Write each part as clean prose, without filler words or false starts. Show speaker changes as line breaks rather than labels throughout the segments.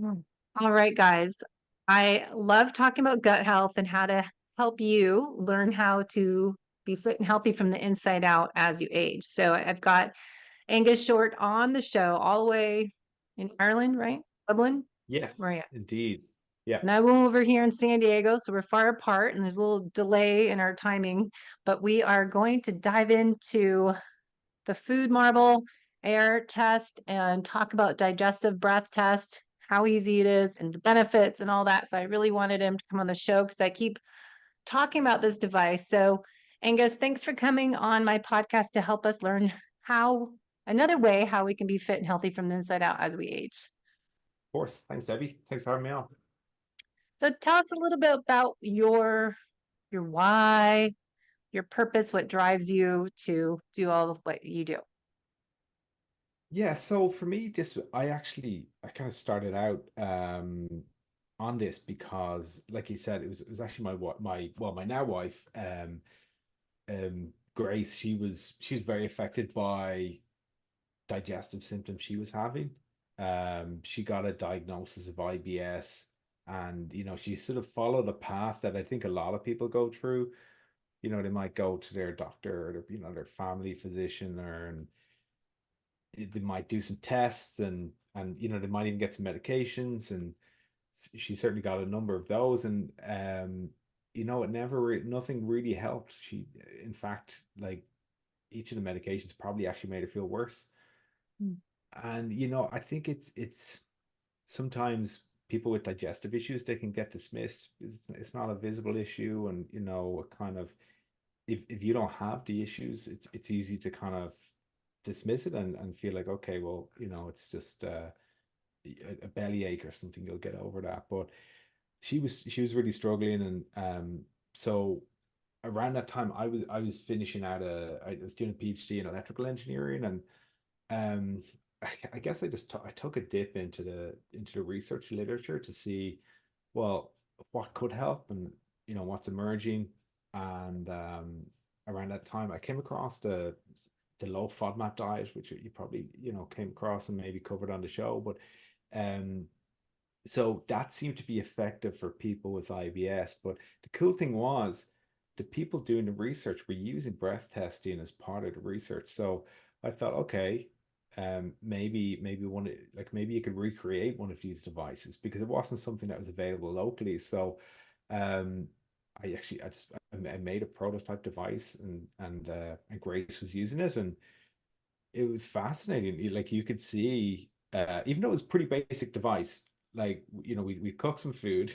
Mm. All right, guys. I love talking about gut health and how to help you learn how to be fit and healthy from the inside out as you age. So I've got Angus Short on the show, all the way in Ireland, right? Dublin, where are
Yes,
you?
indeed. Yeah,
And I'm over here in San Diego, so we're far apart, and there's a little delay in our timing. But we are going to dive into the FoodMarble AIRE test and talk about digestive breath test, how easy it is, and the benefits and all that. So I really wanted him to come on the show because I keep talking about this device. So, Angus, thanks for coming on my podcast to help us learn how another way how we can be fit and healthy from the inside out as we age.
of course. Thanks, Debbie. Thanks for having me on.
So tell us a little bit about your why, your purpose, what drives you to do all of what you do.
Yeah, so for me, I kind of started out on this because, like you said, it was actually my now wife, Grace. She was very affected by digestive symptoms she was having. She got a diagnosis of IBS, and she sort of followed a path that I think a lot of people go through. They might go to their doctor or their family physician, or they might do some tests, and they might even get some medications, and she certainly got a number of those, and it nothing really helped. She, in fact, like, each of the medications probably actually made her feel worse.
Mm.
And I think it's sometimes people with digestive issues, they can get dismissed. It's not a visible issue, and kind of, if you don't have the issues, it's easy to kind of dismiss it, and feel like, okay, well, it's just a bellyache or something, you'll get over that. But she was really struggling, and so around that time, I was finishing out I was doing a PhD in electrical engineering, and um I guess I took a dip into the research literature to see, well, what could help, and what's emerging. And around that time, I came across the low FODMAP diet, which you probably came across and maybe covered on the show. But um so that seemed to be effective for people with IBS. But the cool thing was, the people doing the research were using breath testing as part of the research. So I thought, okay, maybe you could recreate one of these devices, because it wasn't something that was available locally. So um, I made a prototype device, and Grace was using it, and it was fascinating. Like, you could see, even though it was a pretty basic device, like, we cook some food,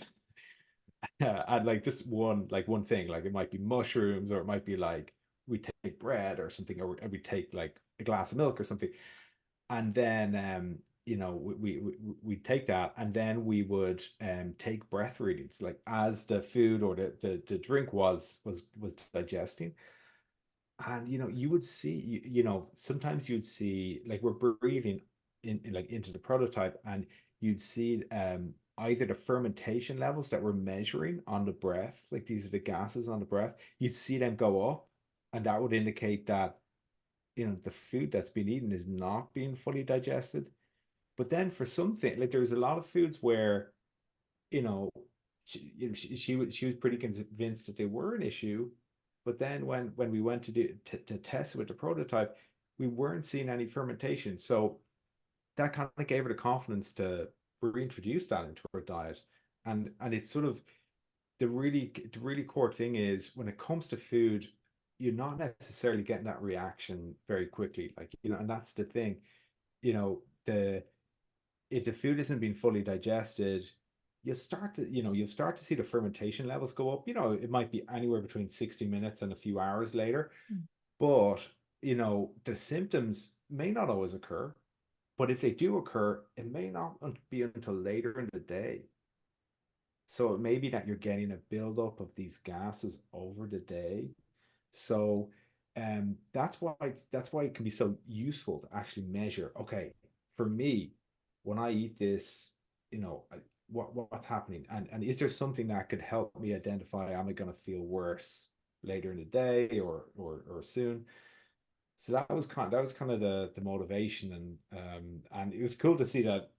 and like just one thing, like it might be mushrooms, or it might be like we take bread or something, or we take like a glass of milk or something, and then we take that, and then we would take breath readings, like as the food or the drink was digesting. And you would see, sometimes you'd see, like, we're breathing in like into the prototype, and you'd see either the fermentation levels that we're measuring on the breath, like these are the gases on the breath, you'd see them go up, and that would indicate that the food that's been eaten is not being fully digested. But then for something, like, there's a lot of foods where, you know, she was pretty convinced that they were an issue. But then when we went to test it with the prototype, we weren't seeing any fermentation. So that kind of gave her the confidence to reintroduce that into her diet. And it's sort of, the really core thing is, when it comes to food, you're not necessarily getting that reaction very quickly. Like, and that's the thing, the if the food isn't being fully digested, you'll start to see the fermentation levels go up. It might be anywhere between 60 minutes and a few hours later,
Mm.
but the symptoms may not always occur. But if they do occur, it may not be until later in the day. So it may be that you're getting a buildup of these gases over the day. So that's why it can be so useful to actually measure. Okay, for me, when I eat this, what's happening, and is there something that could help me identify, am I going to feel worse later in the day, or soon? So that was kind of the motivation, and it was cool to see that,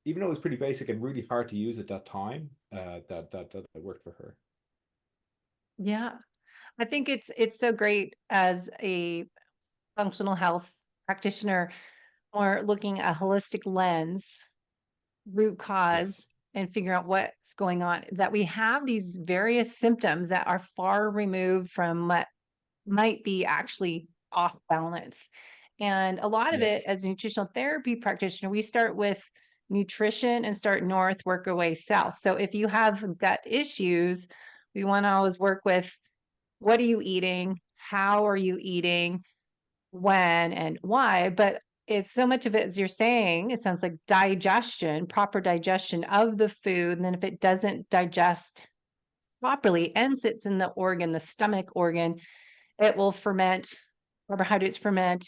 even though it was pretty basic and really hard to use at that time, that it worked for her.
Yeah. I think it's so great as a functional health practitioner or looking at a holistic lens, root cause,
Yes.
and figure out what's going on, that we have these various symptoms that are far removed from what might be actually off balance. And a lot of it,
Yes.
as a nutritional therapy practitioner, we start with nutrition and start north, work our way south. So if you have gut issues, we want to always work with what are you eating? How are you eating? When and why? But it's so much of it, as you're saying, it sounds like digestion, proper digestion of the food. And then if it doesn't digest properly and sits in the organ, the stomach organ, it will ferment, carbohydrates ferment,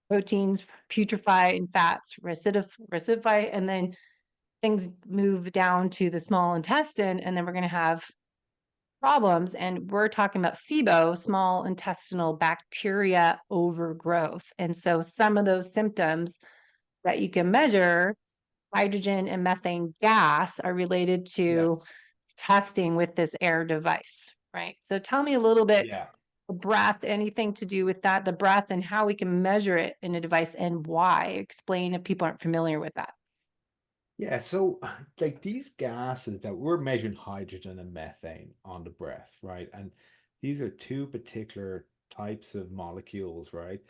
proteins putrefy, and fats recidify, and then things move down to the small intestine, and then we're going to have problems. And we're talking about SIBO, small intestinal bacteria overgrowth. And so some of those symptoms that you can measure, hydrogen and methane gas, are related to
Yes.
testing with this AIRE device, right? So tell me a little bit,
Yeah.
the breath, anything to do with that, the breath and how we can measure it in a device and why. Explain if people aren't familiar with that.
Yeah, so like these gases that we're measuring hydrogen and methane on the breath, right? And these are two particular types of molecules, right?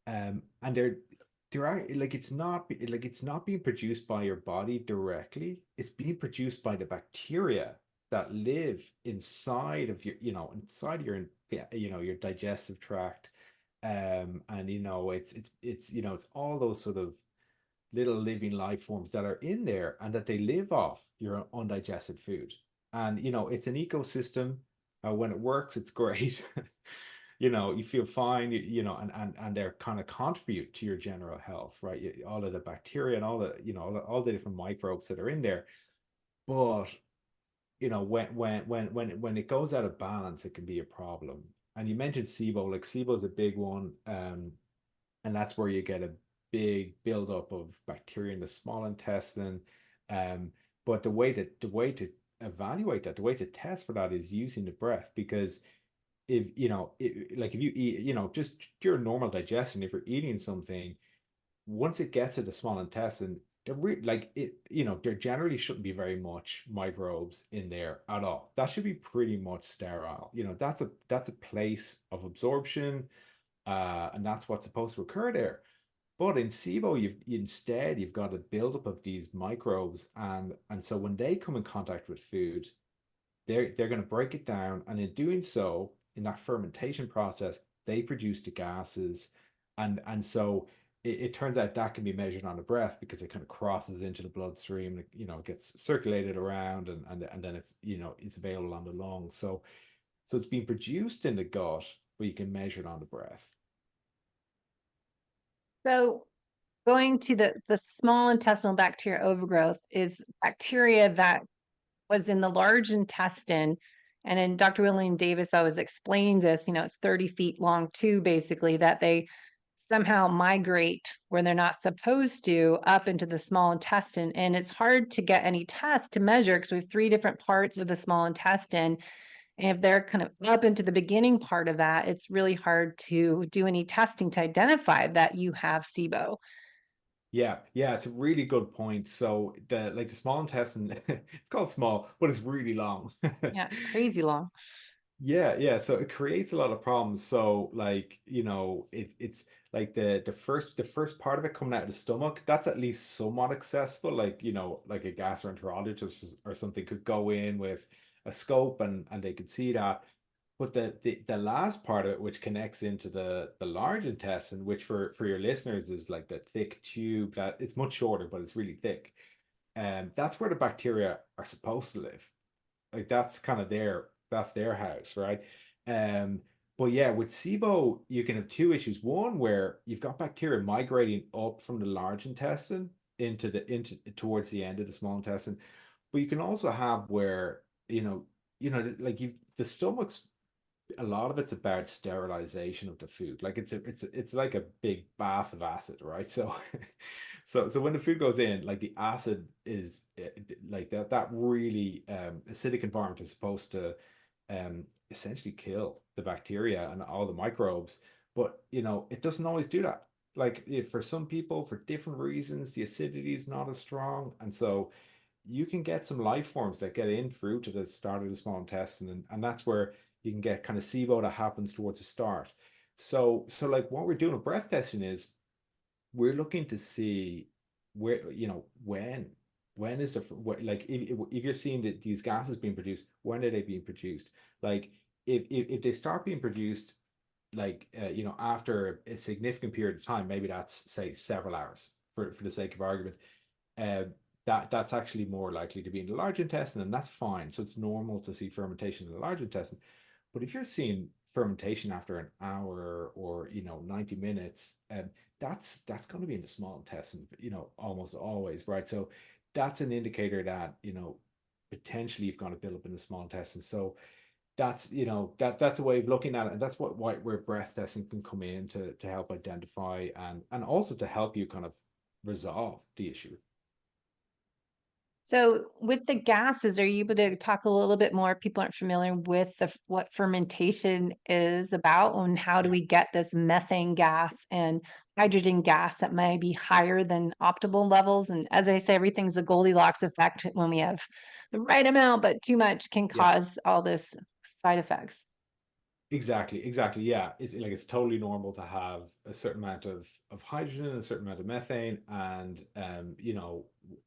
And there are like it's not being produced by your body directly. It's being produced by the bacteria that live inside of your, inside your, yeah, your digestive tract. And it's all those sort of little living life forms that are in there and that they live off your undigested food. And it's an ecosystem. When it works, it's great. You feel fine, and they're kind of contribute to your general health, right? All of the bacteria and all the, all the different microbes that are in there. But when it goes out of balance, it can be a problem. And you mentioned SIBO, like SIBO is a big one. And that's where you get a big buildup of bacteria in the small intestine. Um, but the way to evaluate that, the way to test for that is using the breath, because like if you eat, just your normal digestion, if you're eating something, once it gets to the small intestine, like it, there generally shouldn't be very much microbes in there at all. That should be pretty much sterile. That's a place of absorption, and that's what's supposed to occur there. But in SIBO, you've got a buildup of these microbes, and so when they come in contact with food, they're going to break it down, and in doing so, in that fermentation process, they produce the gases, and so it turns out that can be measured on the breath because it kind of crosses into the bloodstream, it gets circulated around, and then it's available on the lungs. So it's being produced in the gut, but you can measure it on the breath.
So going to the small intestinal bacteria overgrowth is bacteria that was in the large intestine. And in Dr. William Davis always explained this, it's 30 feet long too, basically, that they somehow migrate where they're not supposed to up into the small intestine. And it's hard to get any test to measure because we have three different parts of the small intestine. And if they're kind of up into the beginning part of that, it's really hard to do any testing to identify that you have SIBO.
Yeah, yeah, it's a really good point. So the small intestine, it's called small, but it's really long.
Yeah, it's crazy long.
Yeah, yeah. So it creates a lot of problems. So like, it's like the first part of it coming out of the stomach, that's at least somewhat accessible. Like, like a gastroenterologist or something could go in with a scope, and they could see that. But the last part of it, which connects into the large intestine, which for your listeners is like the thick tube that it's much shorter, but it's really thick. That's where the bacteria are supposed to live. Like that's their house, right? Um, but yeah, with SIBO, you can have two issues. One where you've got bacteria migrating up from the large intestine into towards the end of the small intestine. But you can also have where, like the stomach's, a lot of it's about sterilization of the food. Like it's like a big bath of acid, right? So So when the food goes in, like the acid is like that really acidic environment is supposed to essentially kill the bacteria and all the microbes. But it doesn't always do that. Like for some people, for different reasons, the acidity is not as strong, and so you can get some life forms that get in through to the start of the small intestine, and that's where you can get kind of SIBO that happens towards the start. So like what we're doing with breath testing is we're looking to see where, when is the, like if you're seeing that these gases being produced, when are they being produced? Like if they start being produced, like after a significant period of time, maybe that's say several hours for the sake of argument, uh, that's actually more likely to be in the large intestine, and that's fine. So it's normal to see fermentation in the large intestine. But if you're seeing fermentation after an hour or 90 minutes, that's going to be in the small intestine, almost always, right? So that's an indicator that potentially you've got to build up in the small intestine. So that's a way of looking at it, and that's where breath testing can come in to help identify and also to help you kind of resolve the issue.
So with the gases, are you able to talk a little bit more? People aren't familiar with what fermentation is about, and how do
Yeah.
we get this methane gas and hydrogen gas that may be higher than optimal levels? And as I say, everything's a Goldilocks effect when we have the right amount, but too much can
Yeah.
cause all this side effects.
Exactly. Yeah, it's totally normal to have a certain amount of hydrogen and a certain amount of methane, and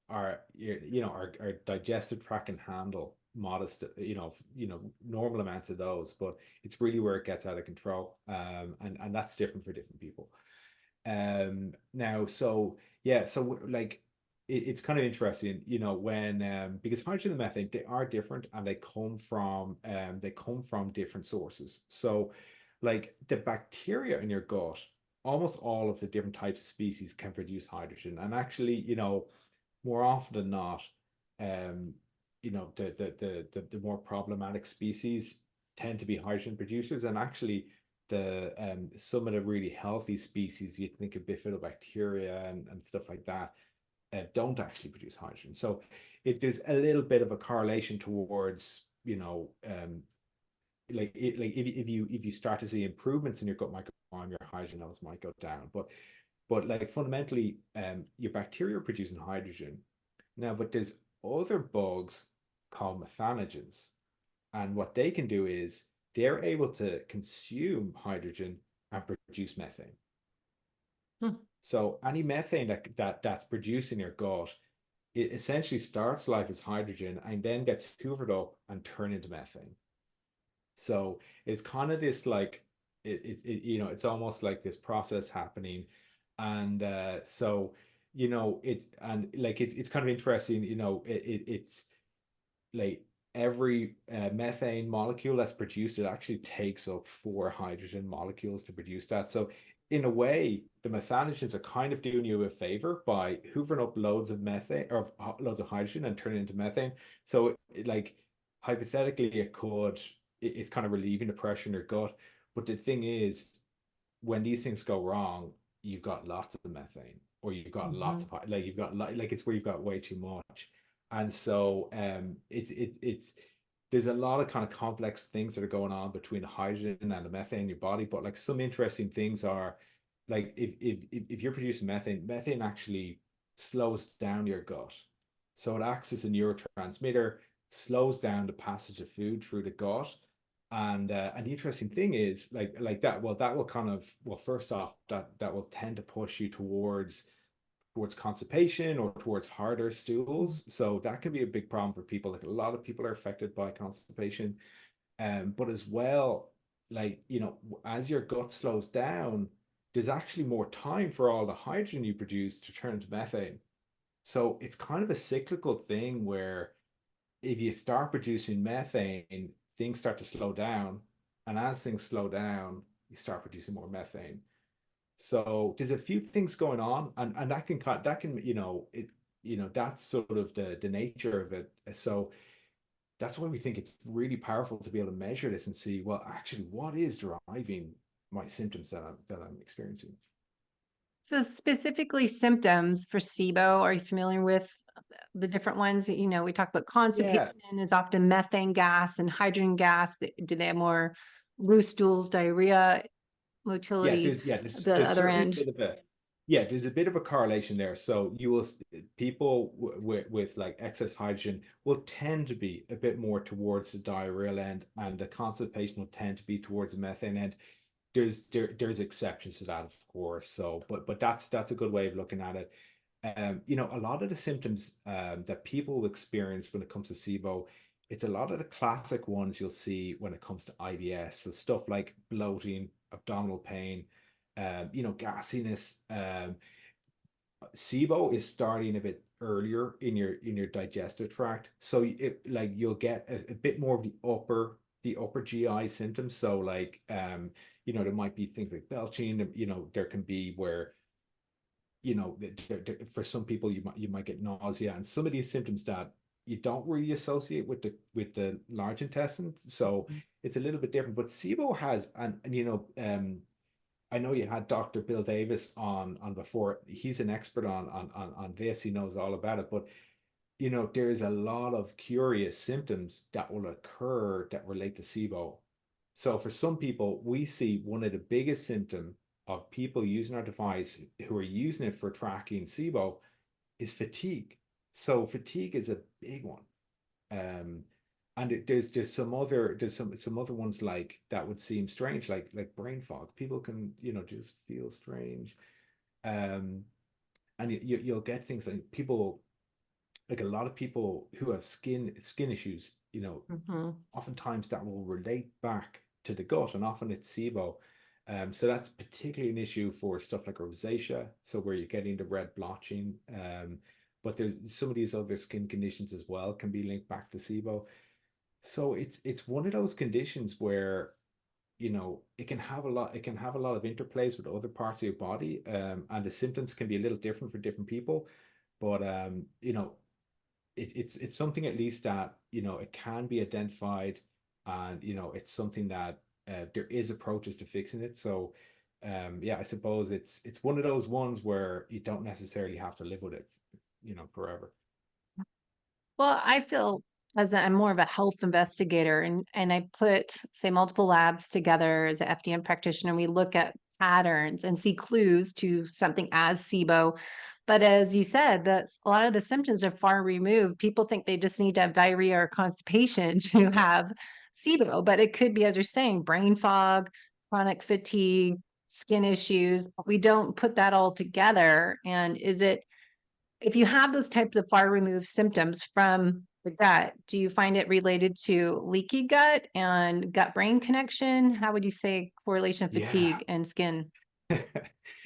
our digestive tract can handle modest, normal amounts of those, but it's really where it gets out of control, and that's different for different people. Now, so yeah, so like it's kind of interesting, when because hydrogen and methane, they are different, and they come from different sources. So like the bacteria in your gut, almost all of the different types of species can produce hydrogen. And actually, more often than not, um, the more problematic species tend to be hydrogen producers. And actually some of the really healthy species, you think of bifidobacteria and stuff like that, don't actually produce hydrogen. So there's a little bit of a correlation towards, like if you start to see improvements in your gut microbiome, your hydrogen levels might go down. But like fundamentally, your bacteria are producing hydrogen now, but there's other bugs called methanogens, and what they can do is they're able to consume hydrogen and produce methane.
Hmm.
So any methane that's produced in your gut, it essentially starts life as hydrogen and then gets hoovered up and turned into methane. So it's kind of this like it's almost like this process happening, and it's kind of interesting. It's like every methane molecule that's produced, it actually takes up 4 hydrogen molecules to produce that. So in a way, the methanogens are kind of doing you a favor by hoovering up loads of methane or loads of hydrogen and turning it into methane. So like hypothetically, it's kind of relieving the pressure in your gut. But the thing is, when these things go wrong, you've got lots of methane, or you've got lots
Mhm.
of like you've got like it's where you've got way too much. And so it's there's a lot of kind of complex things that are going on between the hydrogen and the methane in your body. But like some interesting things are like if you're producing methane actually slows down your gut. So it acts as a neurotransmitter, slows down the passage of food through the gut. And the interesting thing is like that, well, that will kind of, well, first off, that will tend to push you towards constipation or towards harder stools. So that can be a big problem for people. Like a lot of people are affected by constipation. But as well, like, as your gut slows down, there's actually more time for all the hydrogen you produce to turn into methane. So it's kind of a cyclical thing where if you start producing methane, things start to slow down. And as things slow down, you start producing more methane. So there's a few things going on, and that's sort of the nature of it. So that's why we think it's really powerful to be able to measure this and see, well, actually, what is driving my symptoms that I'm experiencing.
So specifically symptoms for SIBO, are you familiar with the different ones? You know, we talked about
Yeah,
constipation is often methane gas and hydrogen gas. Do they have more loose stools, diarrhea, motility, the
there's
other
certainly a
end?
bit of a there's a bit of a correlation there. So you will people with like excess hydrogen will tend to be a bit more towards the diarrheal end, and the constipation will tend to be towards the methane end. There's exceptions to that, of course. So, but that's a good way of looking at it. A lot of the symptoms that people will experience when it comes to SIBO, it's a lot of the classic ones you'll see when it comes to IBS. So stuff like bloating, abdominal pain, gassiness. SIBO is starting a bit earlier in your digestive tract, so you'll get a bit more of the upper GI symptoms. So like there might be things like belching. There can be where for some people you might get nausea, and some of these symptoms that you don't really associate with the large intestine. So it's a little bit different. But SIBO has, I know you had Dr. Bill Davis on before. He's an expert on this. He knows all about it. But there's a lot of curious symptoms that will occur that relate to SIBO. So for some people, we see one of the biggest symptom of people using our device who are using it for tracking SIBO is fatigue. So fatigue is a big one. Um, and there's some other ones like that would seem strange, like brain fog. People can just feel strange. Um, and you'll get things like people, like a lot of people who have skin issues,
Hmm.
oftentimes that will relate back to the gut, and often it's SIBO. So that's particularly an issue for stuff like rosacea, so where you're getting the red blotching. But there's some of these other skin conditions as well can be linked back to SIBO. So it's one of those conditions where it can have a lot of interplays with other parts of your body, and the symptoms can be a little different for different people. But it's something at least that it can be identified, and it's something that there is approaches to fixing it. So yeah, I suppose it's one of those ones where you don't necessarily have to live with it forever.
Well, I feel as I'm more of a health investigator and I put, say, multiple labs together as an FDN practitioner. We look at patterns and see clues to something as SIBO. But as you said, that a lot of the symptoms are far removed. People think they just need to have diarrhea or constipation to
Yeah.
have SIBO, but it could be, as you're saying, brain fog, chronic fatigue, skin issues. We don't put that all together. And is it if you have those types of far removed symptoms from the gut, do you find it related to leaky gut and gut brain connection? How would you say correlation of
Yeah.
fatigue and skin?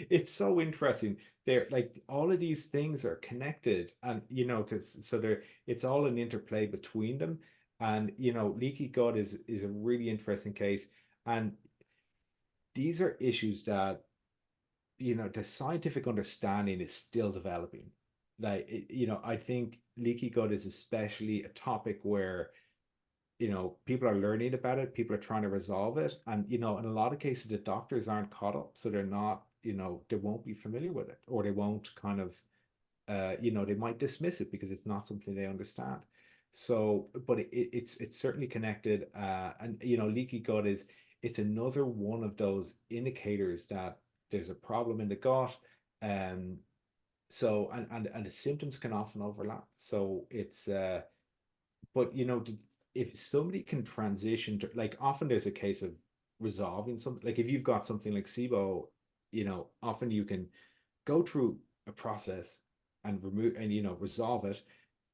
It's so interesting. They're like all of these things are connected, and so it's all an interplay between them. And leaky gut is a really interesting case. And these are issues that the scientific understanding is still developing. Like I think leaky gut is especially a topic where people are learning about it, people are trying to resolve it, and in a lot of cases the doctors aren't caught up, so they're not, they won't be familiar with it, or they won't kind of they might dismiss it because it's not something they understand. So but it's certainly connected, and leaky gut is, it's another one of those indicators that there's a problem in the gut. Um so and and, and the symptoms can often overlap, so it's but if somebody can transition to, like, often there's a case of resolving something. Like if you've got something like SIBO, often you can go through a process and remove and resolve it.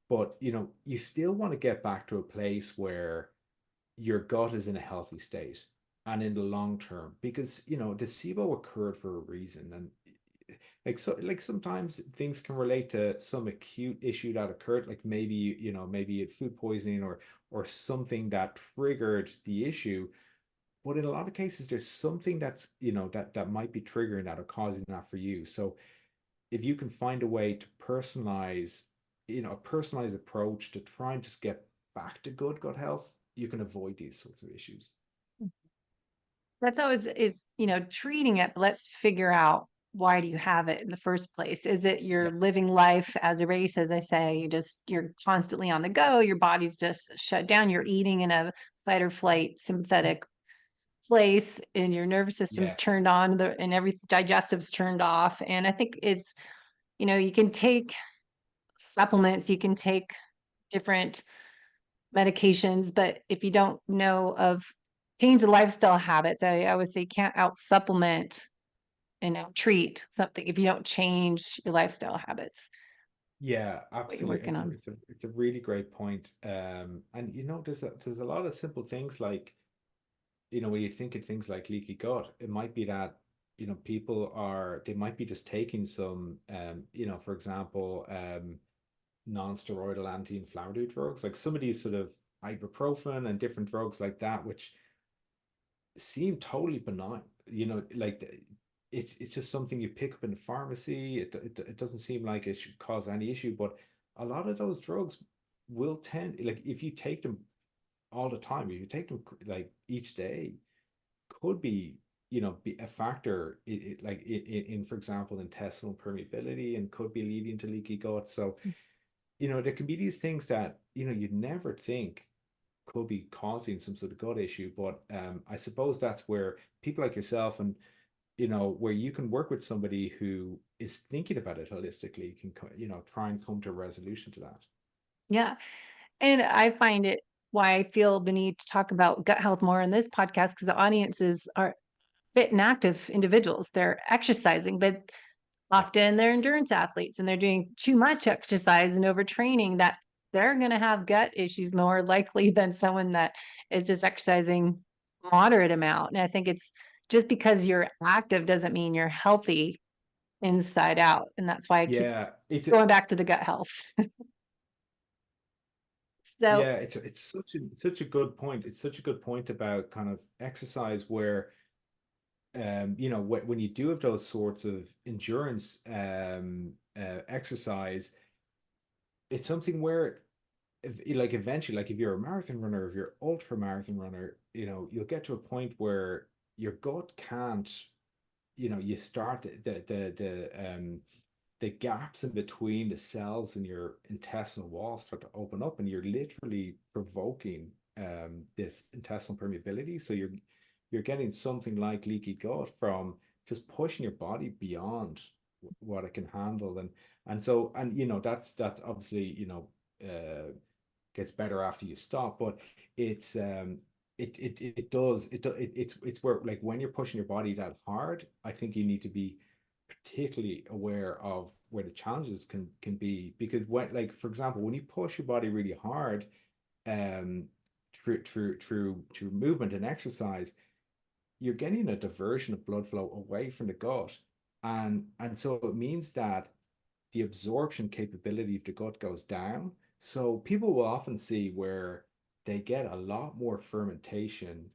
But you still want to get back to a place where your gut is in a healthy state and in the long term, because the SIBO occurred for a reason. And like sometimes things can relate to some acute issue that occurred, like maybe you had food poisoning, or something that triggered the issue. But in a lot of cases there's something that's that might be triggering that or causing that for you. So if you can find a way to personalize, a personalized approach to try and just get back to good gut health, you can avoid these sorts of issues.
That's always is, treating it, but let's figure out why do you have it in the first place? Is it you're
Yes.
living life as a race, as I say, you're constantly on the go, your body's just shut down, you're eating in a fight or flight sympathetic place, and your nervous system's
Yes.
turned on, and every digestive's turned off. And I think it's, you can take supplements, you can take different medications, but if you don't know of change the lifestyle habits, I would say can't out supplement and out treat something if you don't change your lifestyle habits,
Yeah,
what you're
absolutely.
working on.
It's a really great point. And there's a lot of simple things like, when you think of things like leaky gut, it might be that, they might be just taking some, for example, non-steroidal anti-inflammatory drugs, like some of these sort of ibuprofen and different drugs like that, which seem totally benign. It's just something you pick up in the pharmacy. It doesn't seem like it should cause any issue, but a lot of those drugs will tend, like if you take them all the time, if you take them like each day, could be, be a factor in, for example, intestinal permeability, and could be leading to leaky gut. So, there can be these things that, you'd never think could be causing some sort of gut issue. But I suppose that's where people like yourself, and where you can work with somebody who is thinking about it holistically, can try and come to a resolution to that.
Yeah. And I find it why I feel the need to talk about gut health more in this podcast because the audiences are fit and active individuals. They're exercising, but
Yeah.
often they're endurance athletes and they're doing too much exercise and overtraining that they're going to have gut issues more likely than someone that is just exercising moderate amount. And I think it's just because you're active doesn't mean you're healthy inside out. And that's why I keep
Yeah,
going back to the gut health. So
it's such a good point. It's such a good point about kind of exercise where, when you do have those sorts of endurance exercise, it's something where, like eventually, like if you're a marathon runner, if you're ultra marathon runner, you'll get to a point where your gut can't, you start the gaps in between the cells in your intestinal wall start to open up, and you're literally provoking this intestinal permeability. So you're getting something like leaky gut from just pushing your body beyond what it can handle. And that's obviously, gets better after you stop, but it's it's where, like, when you're pushing your body that hard, I think you need to be particularly aware of where the challenges can be. Because when, like, for example, when you push your body really hard, um through movement and exercise, you're getting a diversion of blood flow away from the gut, and so it means that the absorption capability of the gut goes down. So people will often see where they get a lot more fermentation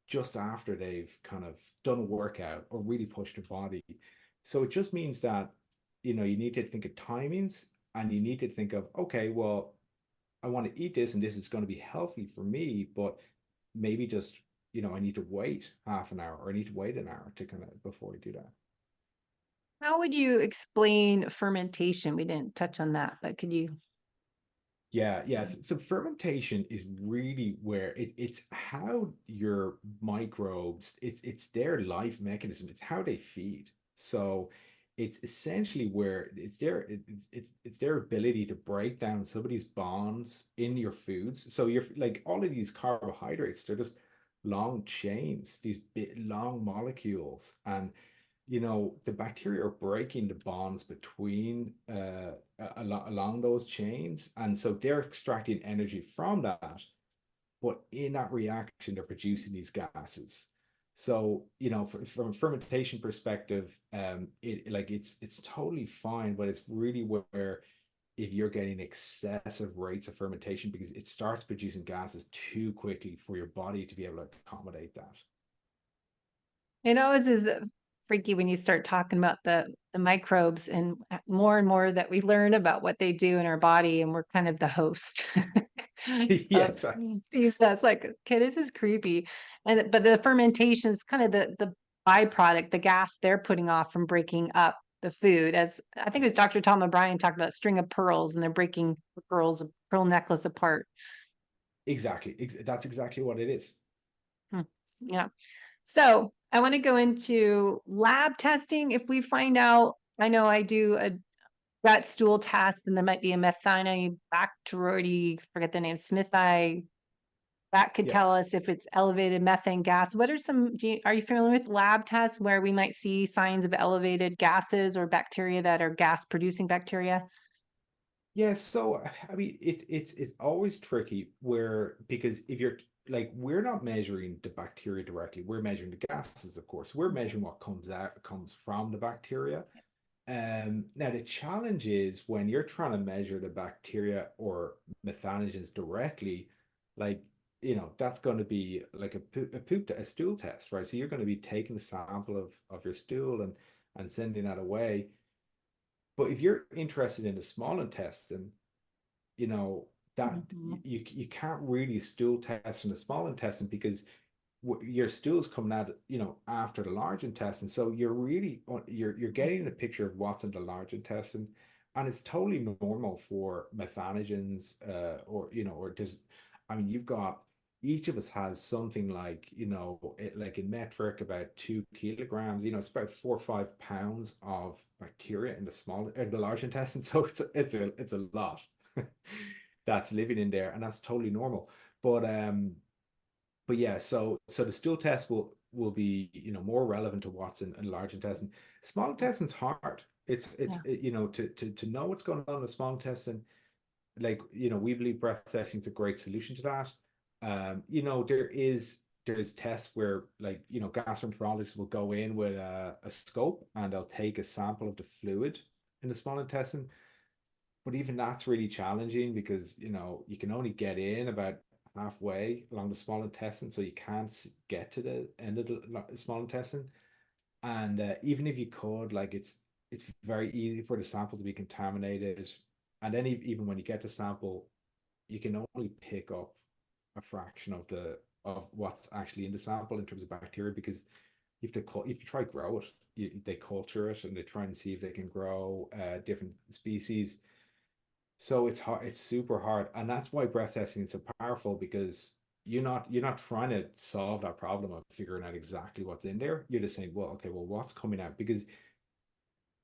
just after they've kind of done a workout or really pushed their body. So it just means that, you need to think of timings, and you need to think of, okay, well, I want to eat this and this is going to be healthy for me, but maybe just, I need to wait half an hour, or I need to wait an hour to kind of before I do that.
how would you explain fermentation? We didn't touch on that, but could you?
Yeah, yeah. So fermentation is really where it's how your microbes, it's their life mechanism, it's how they feed. So it's essentially where it's their ability to break down some of these bonds in your foods. So you're like, all of these carbohydrates, they're just long chains, these bit long molecules, and the bacteria are breaking the bonds between along those chains, and so they're extracting energy from that. But in that reaction, they're producing these gases. So, from a fermentation perspective, it's totally fine, but it's really where, if you're getting excessive rates of fermentation, because it starts producing gases too quickly for your body to be able to accommodate that.
It always is freaky when you start talking about the microbes and and more that we learn about what they do in our body, and we're kind of the host
Yeah,
of
exactly.
these. That's like, okay, this is creepy. And but the fermentation is kind of the byproduct, the gas they're putting off from breaking up the food. As I think it was
Yes.
Dr. Tom O'Brien talked about string of pearls, and they're breaking the pearl necklace apart.
Exactly. That's exactly what it is.
Hmm. Yeah. So I want to go into lab testing. If we find out, I know I do a gut stool test, and there might be a methionobacteria, forget the name, Smithii. That could
Yeah.
tell us if it's elevated methane gas. What are are you familiar with lab tests where we might see signs of elevated gases or bacteria that are gas producing bacteria?
Yeah, so I mean it's always tricky where because if you're like we're not measuring the bacteria directly, we're measuring the gases, of course. We're measuring what comes from the bacteria. Now the challenge is when you're trying to measure the bacteria or methanogens directly, like that's going to be like a stool test, right? So you're going to be taking a sample of your stool and sending that away. But if you're interested in the small intestine, you know that
Mhm.
you can't really stool test in the small intestine because your stool's coming out after the large intestine, so you're really you're
I
getting the
see.
picture of what's in the large intestine, and it's totally normal for methanogens or or just I mean you've got each of us has something like like in metric about 2 kilograms, it's about 4 or 5 pounds of bacteria in the large intestine. So it's a lot that's living in there, and that's totally normal. But yeah, so the stool test will be more relevant to what's in large intestine. Small intestine's hard.
Yeah.
To know what's going on in the small intestine, like we believe breath testing is a great solution to that. There's tests where like gastroenterologists will go in with a scope and they'll take a sample of the fluid in the small intestine, but even that's really challenging because you can only get in about halfway along the small intestine, so you can't get to the end of the small intestine. And even if you could, like it's very easy for the sample to be contaminated. And then even when you get the sample, you can only pick up a fraction of what's actually in the sample in terms of bacteria because you have to try grow it. They culture it and they try and see if they can grow different species, so it's hard, it's super hard. And that's why breath testing is so powerful because you're not trying to solve that problem of figuring out exactly what's in there. You're just saying, well, okay, well, what's coming out? Because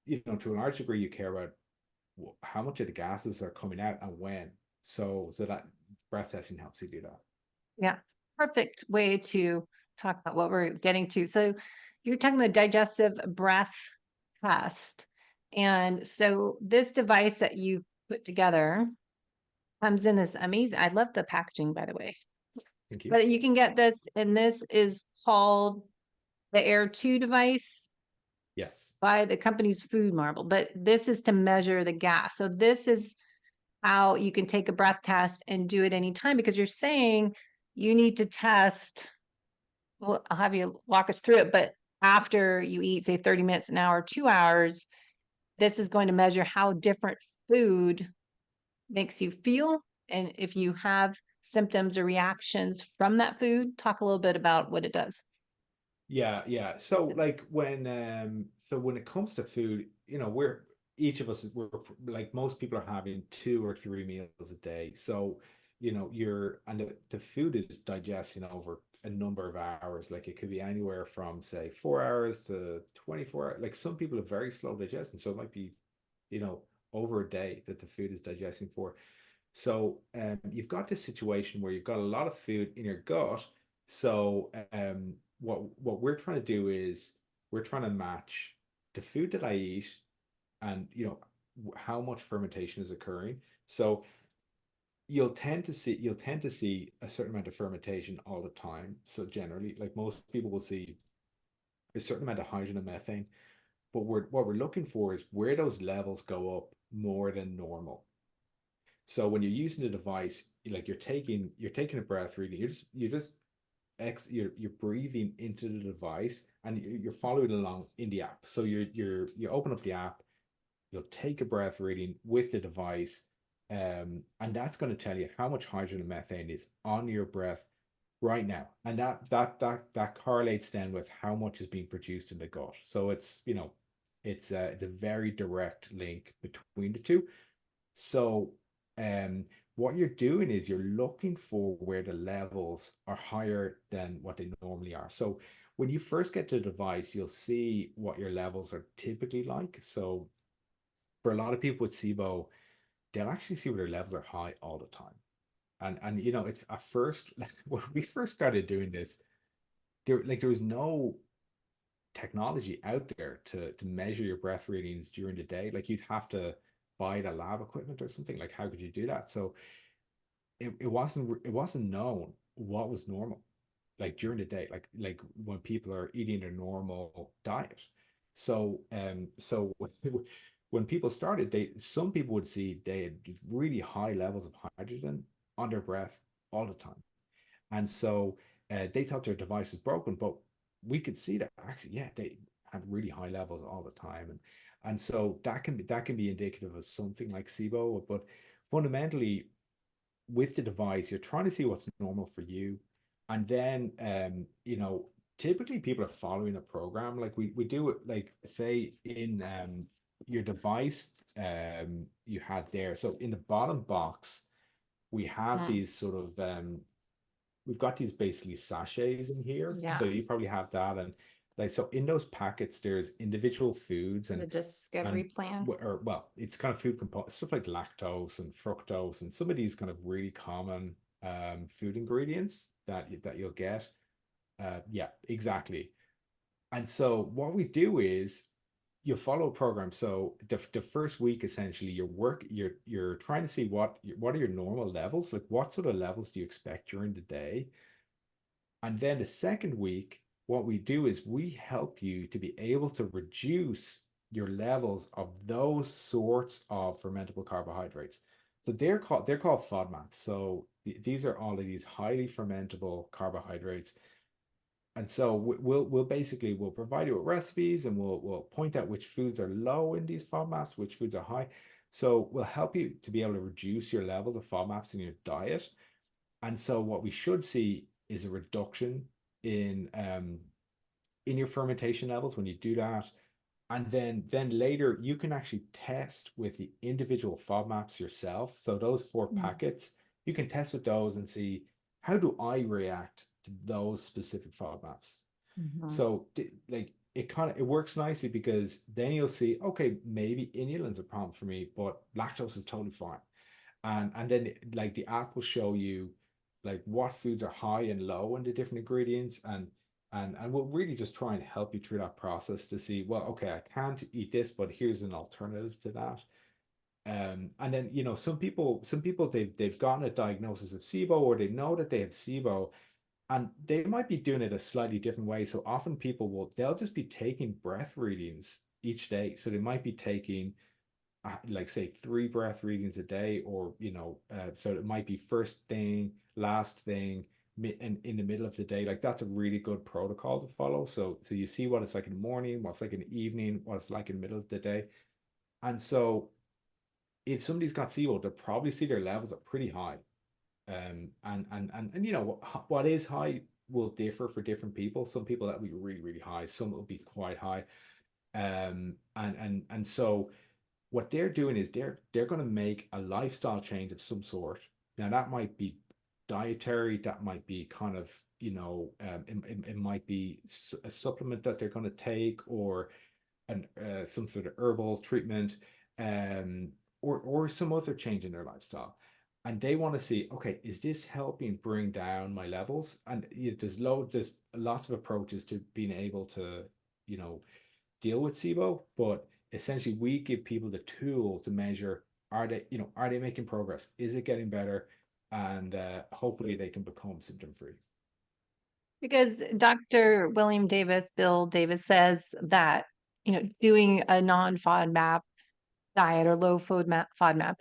to a large degree you care about how much of the gases are coming out and when. So that breath testing helps you do that.
Yeah. Perfect way to talk about what we're getting to. So you're talking about digestive breath test. And so this device that you put together comes in this amazing, I love the packaging, by the way.
Thank you.
But you can get this, and this is called the Air 2 device
Yes.
by the company's FoodMarble. But this is to measure the gas. So this is how you can take a breath test and do it anytime because you're saying you need to test. Well, I'll have you walk us through it, but after you eat, say 30 minutes, an hour, 2 hours, this is going to measure how different food makes you feel. And if you have symptoms or reactions from that food, talk a little bit about what it does.
Yeah, yeah. So like when it comes to food, we're each of us we're like most people are having 2 or 3 meals a day. So, the food is digesting over a number of hours. Like it could be anywhere from say 4 hours to 24 hours. Like some people have very slow digestion. So it might be, you know, over a day that the food is digesting for. So you've got this situation where you've got a lot of food in your gut. So what we're trying to do is we're trying to match the food that I eat and how much fermentation is occurring. So you'll tend to see a certain amount of fermentation all the time. So generally, like most people will see a certain amount of hydrogen and methane, but what we're looking for is where those levels go up more than normal. So when you're using the device, like you're taking a breath reading, you're breathing into the device and you're following along in the app. So you open up the app, you'll take a breath reading with the device, and that's going to tell you how much hydrogen and methane is on your breath right now, and that correlates then with how much is being produced in the gut. So it's, it's a very direct link between the two. So what you're doing is you're looking for where the levels are higher than what they normally are. So when you first get to the device, you'll see what your levels are typically like. So for a lot of people with SIBO, they'll actually see where their levels are high all the time. And it's at first, when we first started doing this, there was no technology out there to measure your breath readings during the day. Like, you'd have to buy the lab equipment or something. Like, how could you do that? So it wasn't known what was normal, like during the day, like when people are eating their normal diet. So when people started, some people would see they had really high levels of hydrogen on their breath all the time. And so they thought their device was broken, but we could see that actually, yeah, they had really high levels all the time. And so that can be indicative of something like SIBO. But fundamentally, with the device, you're trying to see what's normal for you. And then typically people are following a program. Like, we do it, like, say in your device, you had there. So in the bottom box, we have
Mm,
these sort of we've got these basically sachets in here. So
yeah,
you probably have that. And like, so in those packets, there's individual foods,
the
and
discovery plan.
or, well, it's kind of food components, stuff like lactose and fructose, and some of these kind of really common food ingredients that you'll get. Yeah, exactly. And so what we do is you follow a program. So the first week, essentially, you're trying to see what are your normal levels, like what sort of levels do you expect during the day. And then the second week, what we do is we help you to be able to reduce your levels of those sorts of fermentable carbohydrates. So they're called FODMAPs. So these are all of these highly fermentable carbohydrates. And so we'll provide you with recipes, and we'll point out which foods are low in these FODMAPs, which foods are high. So we'll help you to be able to reduce your levels of FODMAPs in your diet. And so what we should see is a reduction in your fermentation levels when you do that. And then later you can actually test with the individual FODMAPs yourself. So those four
Mm.
packets, you can test with those and see, how do I react to those specific FODMAPs.
Mhm.
So like, it works nicely, because then you'll see, okay, maybe inulin's a problem for me, but lactose is totally fine. And then, like, the app will show you like what foods are high and low in the different ingredients. And we'll really just try and help you through that process to see, well, okay, I can't eat this, but here's an alternative to that. And then, some people they've gotten a diagnosis of SIBO, or they know that they have SIBO, and they might be doing it a slightly different way. So often they'll just be taking breath readings each day. So they might be taking, like, say, 3 breath readings a day, or so it might be first thing, last thing, and in the middle of the day. Like, that's a really good protocol to follow. So you see what it's like in the morning, what's like in the evening, what it's like in the middle of the day. And so if somebody's got SIBO, they'll probably see their levels are pretty high. And what is high will differ for different people. Some people that will be really, really high, some will be quite high. And so what they're doing is they're going to make a lifestyle change of some sort. Now, that might be dietary, that might be kind of, it might be a supplement that they're going to take, or some sort of herbal treatment, um, or some other change in their lifestyle. And they want to see, okay, is this helping bring down my levels? And there's lots of approaches to being able to, you know, deal with SIBO, but essentially we give people the tool to measure, are they making progress? Is it getting better? And hopefully they can become symptom free.
Because Dr. Bill Davis says that, doing a non-FODMAP diet or low FODMAP,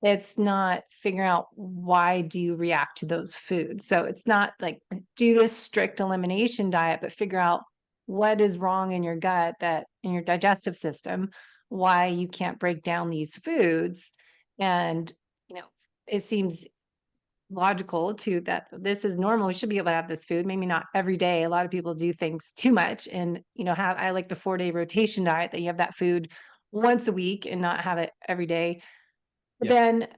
it's not figuring out why do you react to those foods. So it's not like do a strict elimination diet, but figure out what is wrong in your gut, that in your digestive system, why you can't break down these foods. And, you know, it seems logical to that this is normal. We should be able to have this food, maybe not every day. A lot of people do things too much and, have I like the 4-day rotation diet that you have that food once a week and not have it every day. But
Yeah.
then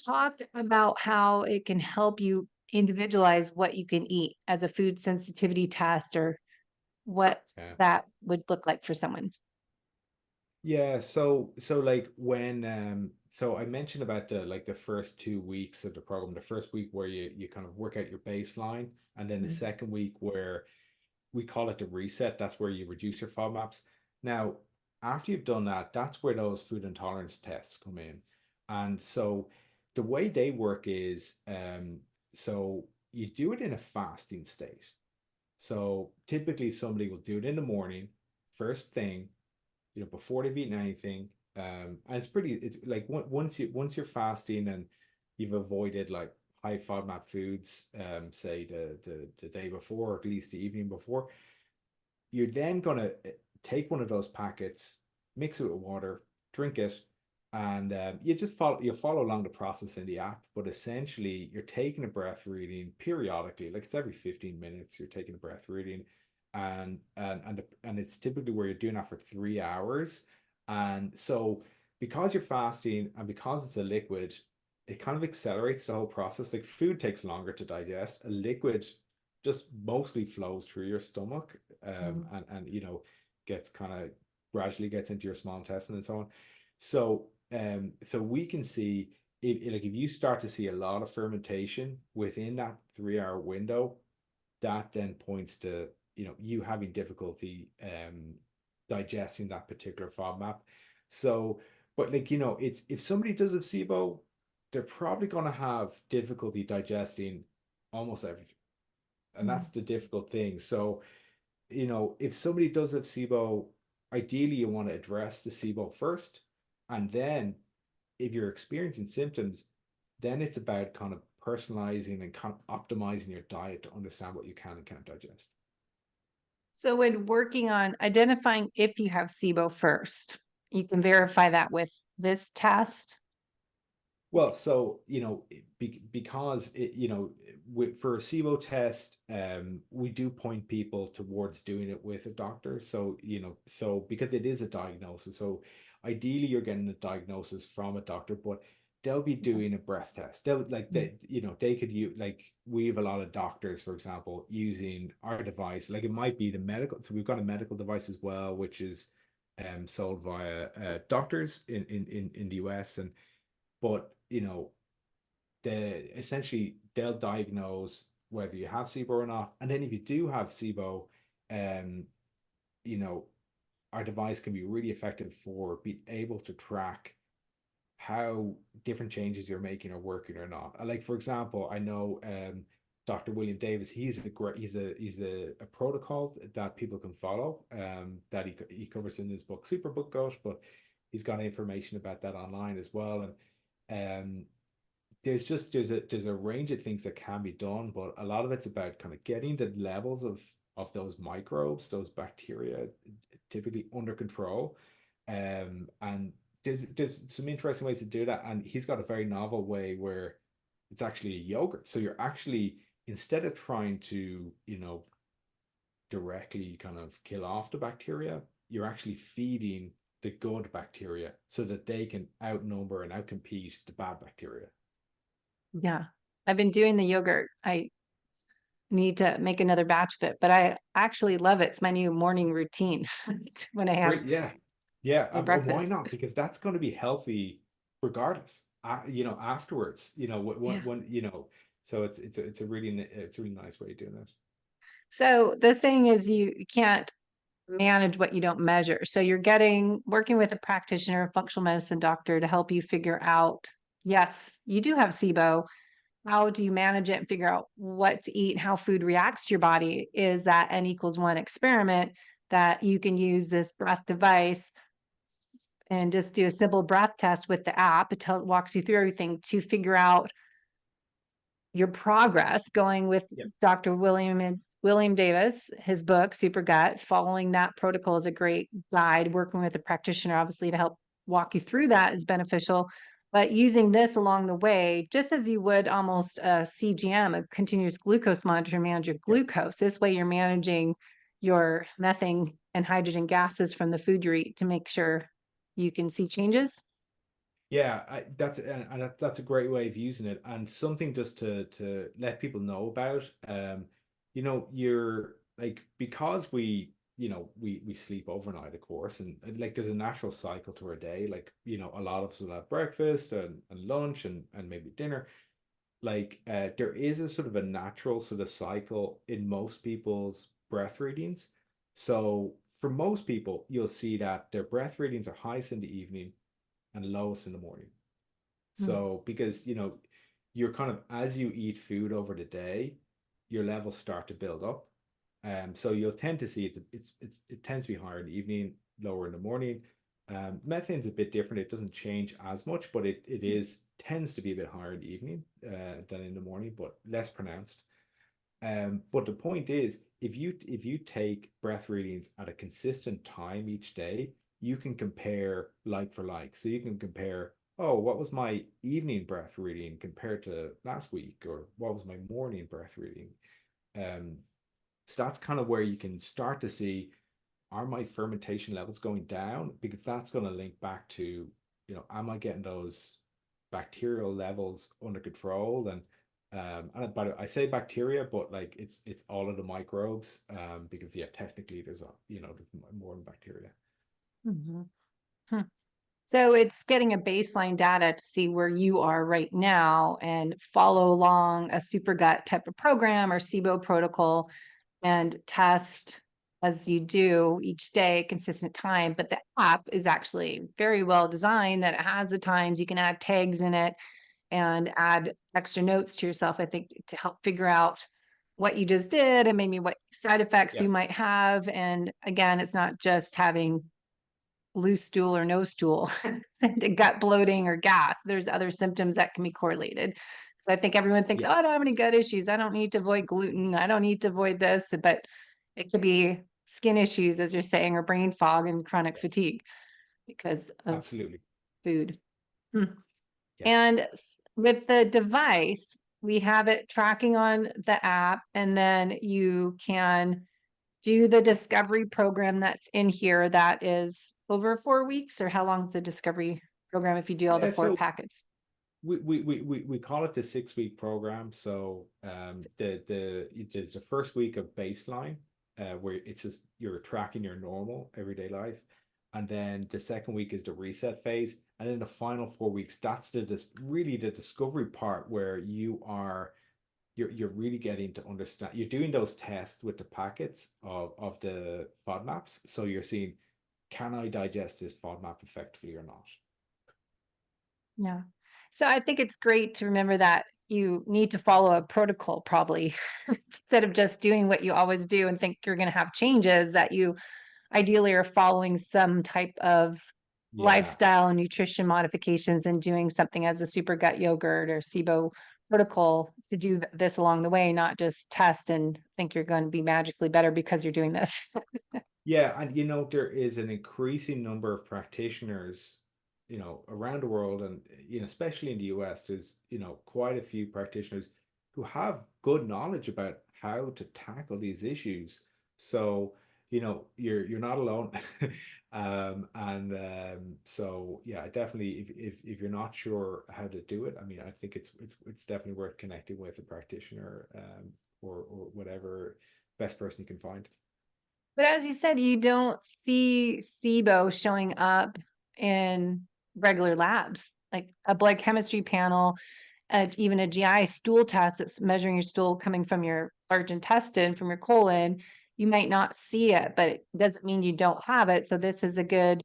talk about how it can help you individualize what you can eat as a food sensitivity test or what
Yeah.
that would look like for someone.
Yeah, so like when so I mentioned about the first 2 weeks of the program, the first week where you kind of work out your baseline, and then the
Mhm.
second week where we call it the reset. That's where you reduce your FODMAPs. Now, after you've done that, that's where those food intolerance tests come in. And so the way they work is so you do it in a fasting state. So typically somebody will do it in the morning, first thing, before they've eaten anything. And it's like once you're fasting and you've avoided like high FODMAP foods, say the day before, or at least the evening before, you're then gonna take one of those packets, mix it with water, drink it, and you follow along the process in the app. But essentially, you're taking a breath reading periodically, like it's every 15 minutes. You're taking a breath reading, and it's typically where you're doing that for 3 hours. And so, because you're fasting and because it's a liquid, it kind of accelerates the whole process. Like food takes longer to digest. A liquid just mostly flows through your stomach,
Mhm.
and gets kind of gradually gets into your small intestine and so on. So we can see if you start to see a lot of fermentation within that 3 hour window, that then points to you having difficulty digesting that particular FODMAP. So, but it's if somebody does have SIBO, they're probably going to have difficulty digesting almost everything, and that's
Mhm.
the difficult thing. So, if somebody does have SIBO, ideally you want to address the SIBO first, and then if you're experiencing symptoms, then it's about kind of personalizing and kind of optimizing your diet to understand what you can and can't digest.
So when working on identifying if you have SIBO first, you can verify that with this test.
Well, so because for a SIBO test, we do point people towards doing it with a doctor. So because it is a diagnosis, so ideally you're getting a diagnosis from a doctor, but they'll be
Mhm.
doing a breath test. They'll like
Mhm.
they could use, like we have a lot of doctors, for example, using our device. Like it might be the medical. So we've got a medical device as well, which is sold via doctors in the US, and but essentially they'll diagnose whether you have SIBO or not, and then if you do have SIBO, um, you know, our device can be really effective for being able to track how different changes you're making are working or not. Like for example, I know Dr. William Davis. He's a great. He's a protocol that people can follow. That he covers in his book Superbook Goat, but he's got information about that online as well. And there's a range of things that can be done, but a lot of it's about kind of getting the levels of those microbes, those bacteria, typically under control. And there's some interesting ways to do that. And he's got a very novel way where it's actually a yogurt. So you're actually, instead of trying to, directly kind of kill off the bacteria, you're actually feeding the good bacteria so that they can outnumber and outcompete the bad bacteria.
Yeah. I've been doing the yogurt. I need to make another batch of it, but I actually love it. It's my new morning routine when I have
Great, yeah, yeah.
my
And why
breakfast.
not? Because that's going to be healthy regardless. Afterwards,
Yeah.
So it's a really nice way of doing it.
So the thing is you can't manage what you don't measure. So you're working with a practitioner, a functional medicine doctor to help you figure out, yes, you do have SIBO. How do you manage it and figure out what to eat and how food reacts to your body? Is that N=1 experiment that you can use this breath device and just do a simple breath test with the app. It walks you through everything to figure out your progress going with
Yep.
Dr. William Davis, his book, Super Gut. Following that protocol is a great guide. Working with a practitioner, obviously, to help walk you through
Yeah.
that is beneficial. But using this along the way, just as you would almost a CGM, a continuous glucose monitor, manage your
Yeah.
glucose. This way you're managing your methane and hydrogen gases from the food you eat to make sure you can see changes.
Yeah, that's a great way of using it, and something just to let people know about. You're like, because we sleep overnight, of course, and like there's a natural cycle to our day. Like, a lot of us will have breakfast and lunch and maybe dinner. Like, there is a sort of a natural sort of cycle in most people's breath readings. So for most people, you'll see that their breath readings are highest in the evening and lowest in the morning.
Mm.
So because you're kind of, as you eat food over the day, your levels start to build up. So you'll tend to see it tends to be higher in the evening, lower in the morning. Methane's a bit different. It doesn't change as much, but it is tends to be a bit higher in the evening than in the morning, but less pronounced. But the point is, if you take breath readings at a consistent time each day, you can compare like for like. So you can compare, oh, what was my evening breath reading compared to last week, or what was my morning breath reading? Um, so that's kind of where you can start to see, are my fermentation levels going down? Because that's going to link back to, am I getting those bacterial levels under control? And but I say bacteria, but like it's all of the microbes, because yeah, technically there's more than bacteria.
Mhm. Hmm. So it's getting a baseline data to see where you are right now and follow along a super gut type of program or SIBO protocol and test as you do each day, consistent time. But the app is actually very well designed that it has the times you can add tags in it and add extra notes to yourself, I think, to help figure out what you just did and maybe what side effects
Yeah,
you might have. And again, it's not just having loose stool or no stool, to gut bloating or gas. There's other symptoms that can be correlated. So I think everyone thinks, oh, I don't
yes,
have any gut issues. I don't need to avoid gluten. I don't need to avoid this. But it could be skin issues, as you're saying, or brain fog and chronic
yeah,
fatigue because of
absolutely,
food. Hmm.
yes.
And with the device, we have it tracking on the app, and then you can do the discovery program that's in here that is over 4 weeks, or how long is the discovery program if you do all the
Yeah,
four
so
packets?
we call it the 6 week program. So there's the first week of baseline, where it's just you're tracking your normal everyday life, and then the second week is the reset phase, and then the final 4 weeks, that's really the discovery part, where you're really getting to understand. You're doing those tests with the packets of the FODMAPs, so you're seeing, can I digest this FODMAP effectively or not?
Yeah. So I think it's great to remember that you need to follow a protocol probably instead of just doing what you always do and think you're going to have changes, that you ideally are following some type of
Yeah.
lifestyle and nutrition modifications and doing something as a super gut yogurt or SIBO protocol to do this along the way, not just test and think you're going to be magically better because you're doing this.
Yeah, and there is an increasing number of practitioners, around the world, and especially in the US, there's quite a few practitioners who have good knowledge about how to tackle these issues. So, you're not alone. So yeah, definitely, if you're not sure how to do it, I mean, I think it's definitely worth connecting with a practitioner, or whatever best person you can find.
But as you said, you don't see SIBO showing up in regular labs, like a blood chemistry panel, even a GI stool test that's measuring your stool coming from your large intestine, from your colon. You might not see it, but it doesn't mean you don't have it. So this is a good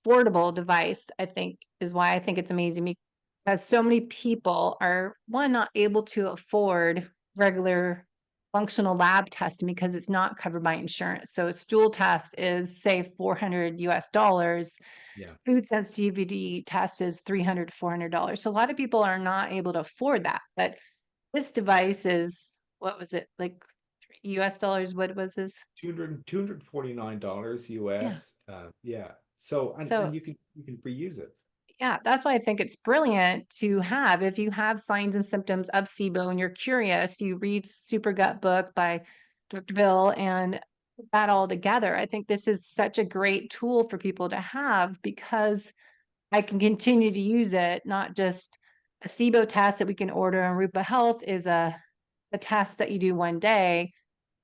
affordable device, I think, is why I think it's amazing, because so many people are, one, not able to afford regular functional lab testing because it's not covered by insurance. So a stool test is, say, $400 US.
Yeah.
Food sensitivity test is $300 to $400. So a lot of people are not able to afford that. But this device is, what was it, like US dollars? What was this?
249 dollars
Yeah.
US. Yeah. So and
So
you can reuse it.
Yeah, that's why I think it's brilliant to have. If you have signs and symptoms of SIBO and you're curious, you read Super Gut Book by Dr. Bill and put that all together. I think this is such a great tool for people to have because I can continue to use it, not just a SIBO test that we can order. And Rupa Health is a test that you do one day,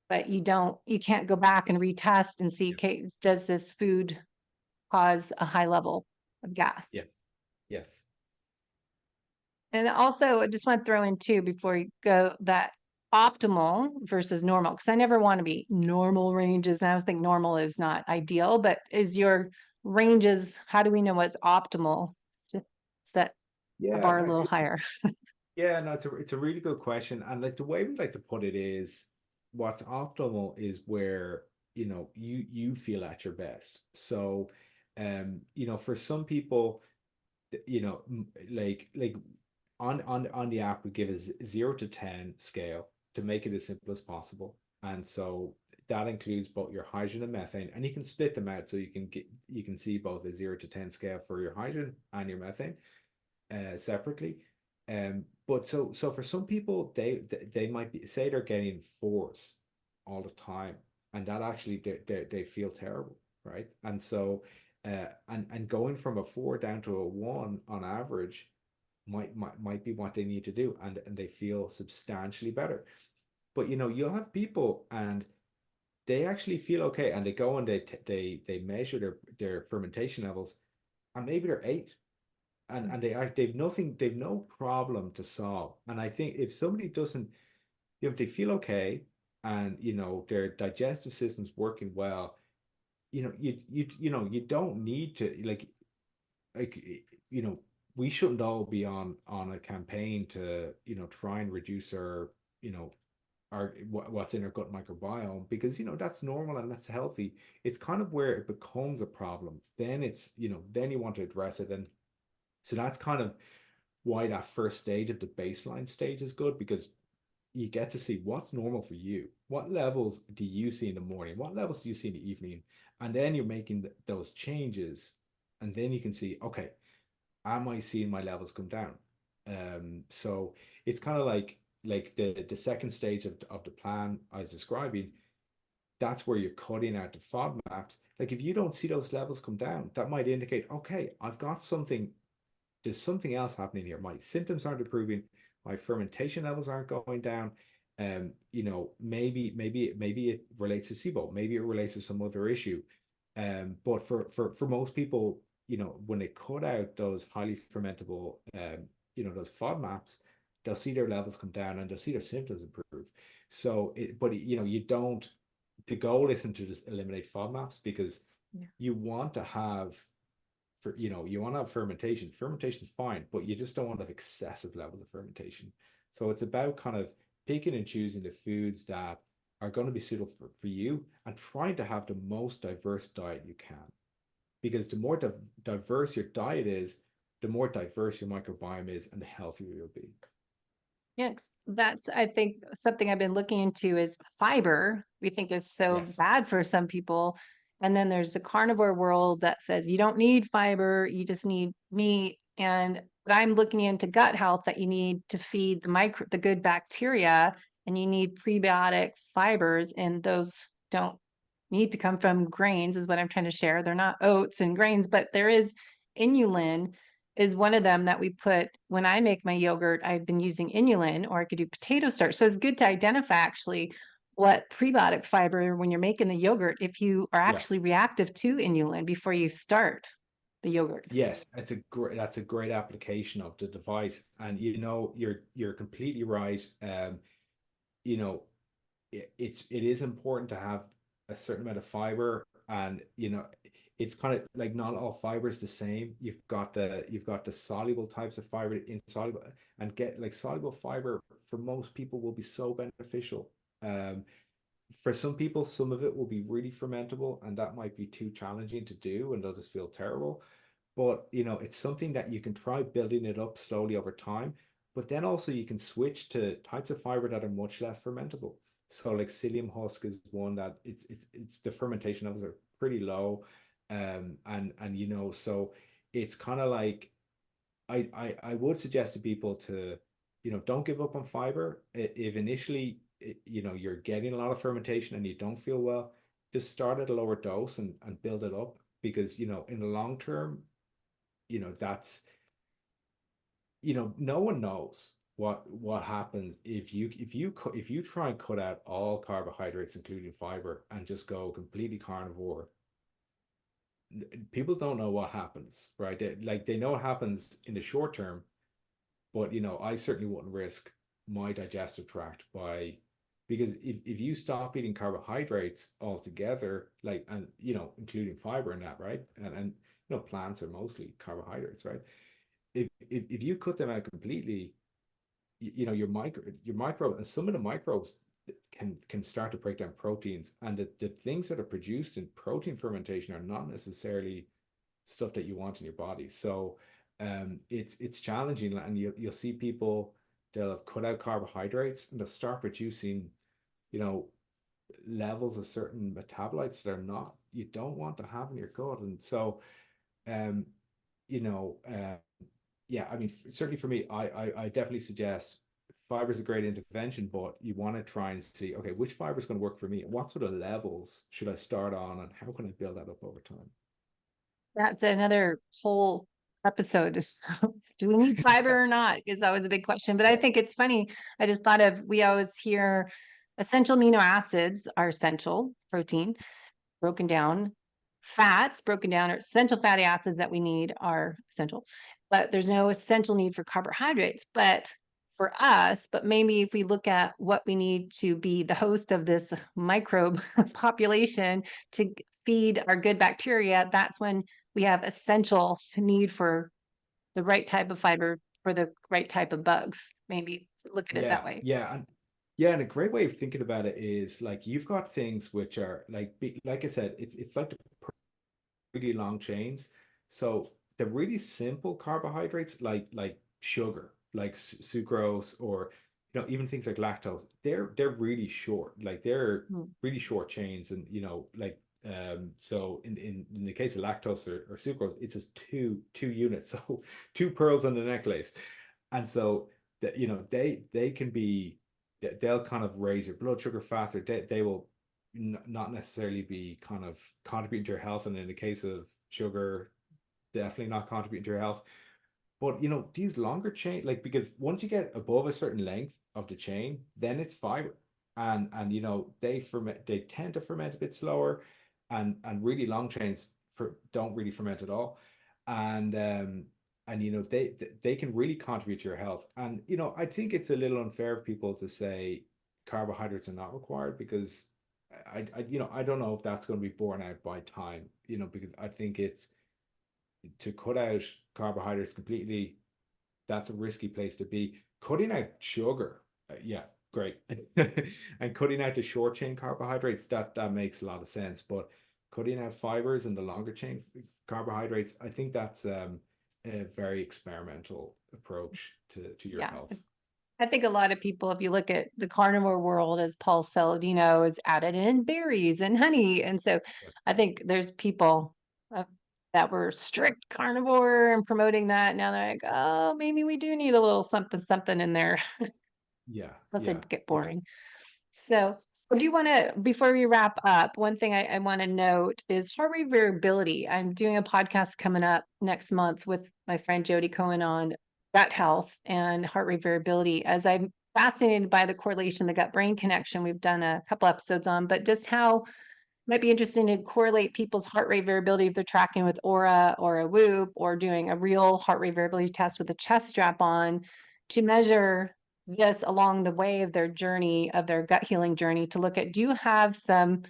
but you can't go back and retest and see,
Yeah.
okay, does this food cause a high level of gas?
Yes. Yes.
And also, I just want to throw in too before you go that optimal versus normal, because I never want to be normal ranges. And I always think normal is not ideal, but is your ranges, how do we know what's optimal to set the
Yeah,
bar a
no,
little higher?
yeah, no, it's a really good question. And like the way we like to put it is what's optimal is where, you feel at your best. So, for some people, like on the app we give a 0 to 10 scale to make it as simple as possible, and so that includes both your hydrogen and methane, and you can split them out so you can see both a 0 to 10 scale for your hydrogen and your methane separately. But so for some people, they might be say they're getting fours all the time, and that actually they feel terrible, right? And so and going from a 4 down to a 1 on average might be what they need to do, and they feel substantially better. But you'll have people and they actually feel okay, and they go and they measure their fermentation levels, and maybe they're 8, and they've no problem to solve. And I think if somebody doesn't, if they feel okay and their digestive system's working well, you don't need to like you know we shouldn't all be on a campaign to try and reduce our what's in our gut microbiome, because that's normal and that's healthy. It's kind of where it becomes a problem, then it's then you want to address it. And so that's kind of why that first stage of the baseline stage is good, because you get to see what's normal for you. What levels do you see in the morning? What levels do you see in the evening? And then you're making those changes. And then you can see, okay, am I seeing my levels come down? So it's kind of like the second stage of the plan I was describing. That's where you're cutting out the FODMAPs. Like if you don't see those levels come down, that might indicate, okay, I've got something, there's something else happening here. My symptoms aren't improving. My fermentation levels aren't going down. Maybe it relates to SIBO. Maybe it relates to some other issue. But for most people, when they cut out those highly fermentable, those FODMAPs, they'll see their levels come down and they'll see their symptoms improve. So, but you don't. The goal isn't to just eliminate FODMAPs, because
Yeah.
you want to have you want to have fermentation. Fermentation is fine, but you just don't want to have excessive levels of fermentation. So it's about kind of picking and choosing the foods that are going to be suitable for you, and trying to have the most diverse diet you can. Because the more diverse your diet is, the more diverse your microbiome is, and the healthier you'll be.
Yeah, that's, I think, something I've been looking into is fiber. We think is so
Yes.
bad for some people. And then there's a carnivore world that says you don't need fiber, you just need meat. And but I'm looking into gut health that you need to feed the good bacteria, and you need prebiotic fibers, and those don't need to come from grains, is what I'm trying to share. They're not oats and grains, but there is inulin is one of them that we put when I make my yogurt. I've been using inulin, or I could do potato starch. So it's good to identify actually what prebiotic fiber when you're making the yogurt, if you are
Yeah.
actually reactive to inulin before you start the yogurt.
Yes, that's a great application of the device. And you're completely right. You know, it is important to have a certain amount of fiber, and it's kind of like not all fiber is the same. You've got the soluble types of fiber, insoluble, and get like soluble fiber for most people will be so beneficial. For some people, some of it will be really fermentable, and that might be too challenging to do, and they'll just feel terrible. But it's something that you can try building it up slowly over time. But then also you can switch to types of fiber that are much less fermentable. So like psyllium husk is one that it's the fermentation levels are pretty low. And so it's kind of like I would suggest to people to, don't give up on fiber. If initially, you're getting a lot of fermentation and you don't feel well, just start at a lower dose and build it up, because, in the long term, that's, no one knows what happens if you try and cut out all carbohydrates, including fiber, and just go completely carnivore. People don't know what happens, right? They know what happens in the short term, but I certainly wouldn't risk my digestive tract by, because if you stop eating carbohydrates altogether, and including fiber in that, right? And plants are mostly carbohydrates, right? If you cut them out completely, your microbe, and some of the microbes can start to break down proteins, and the things that are produced in protein fermentation are not necessarily stuff that you want in your body. So it's challenging, and you'll see people, they'll have cut out carbohydrates and they'll start producing, you know, levels of certain metabolites that are not, you don't want to have in your gut. And so um you know yeah, I mean, certainly for me, I definitely suggest fiber is a great intervention, but you want to try and see, okay, which fiber is going to work for me? What sort of levels should I start on, and how can I build that up over time?
That's another whole episode. Do we need fiber or not? Because that was a big question. But I
Yeah,
think it's funny. I just thought of, we always hear essential amino acids are essential, protein broken down, fats broken down, or essential fatty acids that we need are essential. But there's no essential need for carbohydrates. But for us, but maybe if we look at what we need to be the host of this microbe population to feed our good bacteria, that's when we have essential need for the right type of fiber for the right type of bugs. Maybe look at it that
yeah,
way.
yeah, and yeah, and a great way of thinking about it is, like, you've got things which are like I said, it's like the really long chains. So the really simple carbohydrates, like sugar, like sucrose, or even things like lactose, they're really short. Like, they're
Hmm.
really short chains, and so in the case of lactose or sucrose, it's just two units, so two pearls on the necklace. And so that, they can be, they'll kind of raise your blood sugar faster. They will not necessarily be kind of contributing to your health, and in the case of sugar, definitely not contributing to your health. But these longer chain, like, because once you get above a certain length of the chain, then it's fiber. And they tend to ferment a bit slower, and really long chains don't really ferment at all. And they can really contribute to your health. And I think it's a little unfair of people to say carbohydrates are not required, because I don't know if that's going to be borne out by time, because I think it's, to cut out carbohydrates completely, that's a risky place to be. Cutting out sugar, yeah, great. And cutting out the short chain carbohydrates, that makes a lot of sense. But cutting out fibers and the longer chain carbohydrates, I think that's a very experimental approach to your
Yeah.
health.
I think a lot of people, if you look at the carnivore world, as Paul Saladino is added in berries and honey. And so
Yeah,
I think there's people uh, that were strict carnivore and promoting that. Now they're like, oh, maybe we do need a little something, something in there.
yeah,
Plus
yeah,
it'd get
yeah.
boring. So I do want to, before we wrap up, one thing I want to note is heart rate variability. I'm doing a podcast coming up next month with my friend Jody Cohen on gut health and heart rate variability, as I'm fascinated by the correlation, the gut brain connection we've done a couple episodes on, but just how might be interesting to correlate people's heart rate variability if they're tracking with Aura or a Whoop, or doing a real heart rate variability test with a chest strap on to measure this along the way of their journey, of their gut healing journey, to look at, do you have some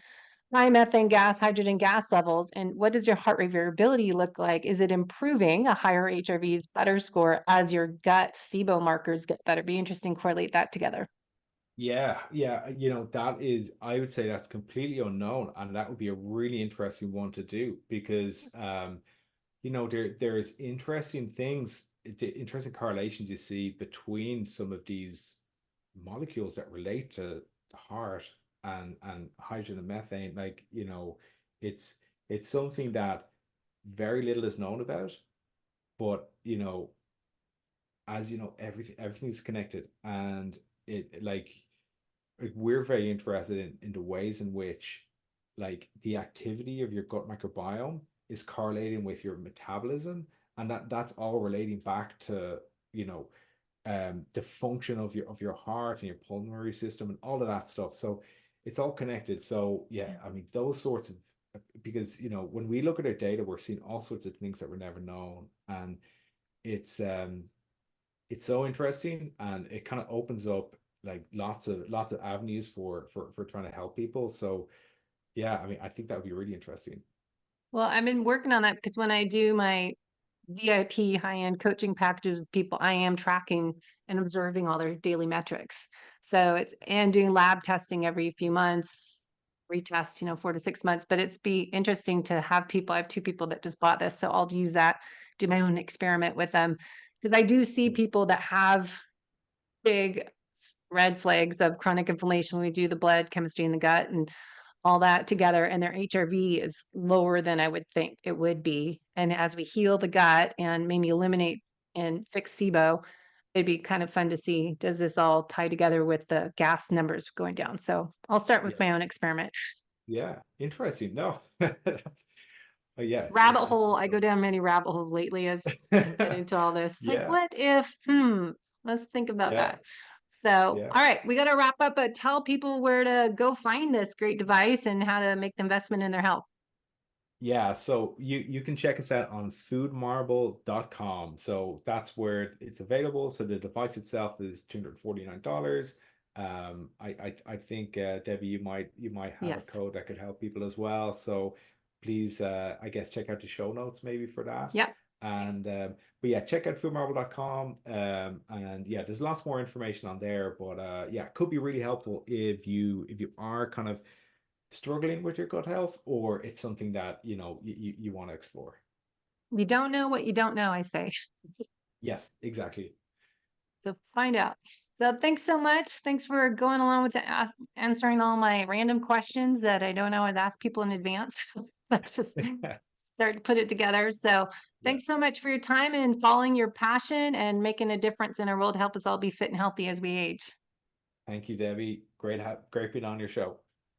high methane gas, hydrogen gas levels, and what does your heart rate variability look like? Is it improving a higher HRV's better score as your gut SIBO markers get better? Be interesting to correlate that together.
Yeah, yeah, that is, I would say that's completely unknown, and that would be a really interesting one to do, because there's interesting things, interesting correlations you see between some of these molecules that relate to the heart, and hydrogen and methane. Like, it's it's something that very little is known about, but as you know, everything's connected, and like we're very interested in the ways in which like the activity of your gut microbiome is correlating with your metabolism, and that's all relating back to, you know, the function of your heart and your pulmonary system and all of that stuff. So it's all connected. So yeah, I mean those sorts of, because you know when we look at our data, we're seeing all sorts of things that were never known, and it's it's so interesting, and it kind of opens up like lots of avenues for trying to help people. So yeah, I mean I think that would be really interesting.
Well, I've been working on that because when I do my VIP high-end coaching packages with people, I am tracking and observing all their daily metrics. So it's and doing lab testing every few months, retest, 4 to 6 months. But it's be interesting to have people. I have 2 people that just bought this, so I'll use that, do my own experiment with them. Because I do see people that have big red flags of chronic inflammation when we do the blood chemistry in the gut and all that together, and their HRV is lower than I would think it would be. And as we heal the gut and maybe eliminate and fix SIBO, it'd be kind of fun to see, does this all tie together with the gas numbers going down? So I'll start with
Yeah,
my own experiment.
yeah, interesting. No, that's, yeah,
Rabbit hole.
it's
I go down many rabbit holes lately as I get into all this. It's like,
yeah,
what if, let's think about
yeah,
that. So,
yeah.
all right, we got to wrap up, but tell people where to go find this great device and how to make the investment in their health.
Yeah, so you can check us out on foodmarble.com. So that's where it's available. So the device itself is $249. I think Debbie, you might have a
Yes.
code that could help people as well. So please, I guess check out the show notes maybe for that.
Yep.
And but yeah, check out foodmarble.com. And yeah, there's lots more information on there. But yeah, it could be really helpful if you are kind of struggling with your gut health, or it's something that you know you want to explore.
You don't know what you don't know, I say.
Yes, exactly.
So find out. So thanks so much. Thanks for going along with answering all my random questions that I don't always ask people in advance. Let's just start to put it together. So
Yeah.
thanks so much for your time and following your passion and making a difference in our world to help us all be fit and healthy as we age.
Thank you, Debbie. Great being on your show.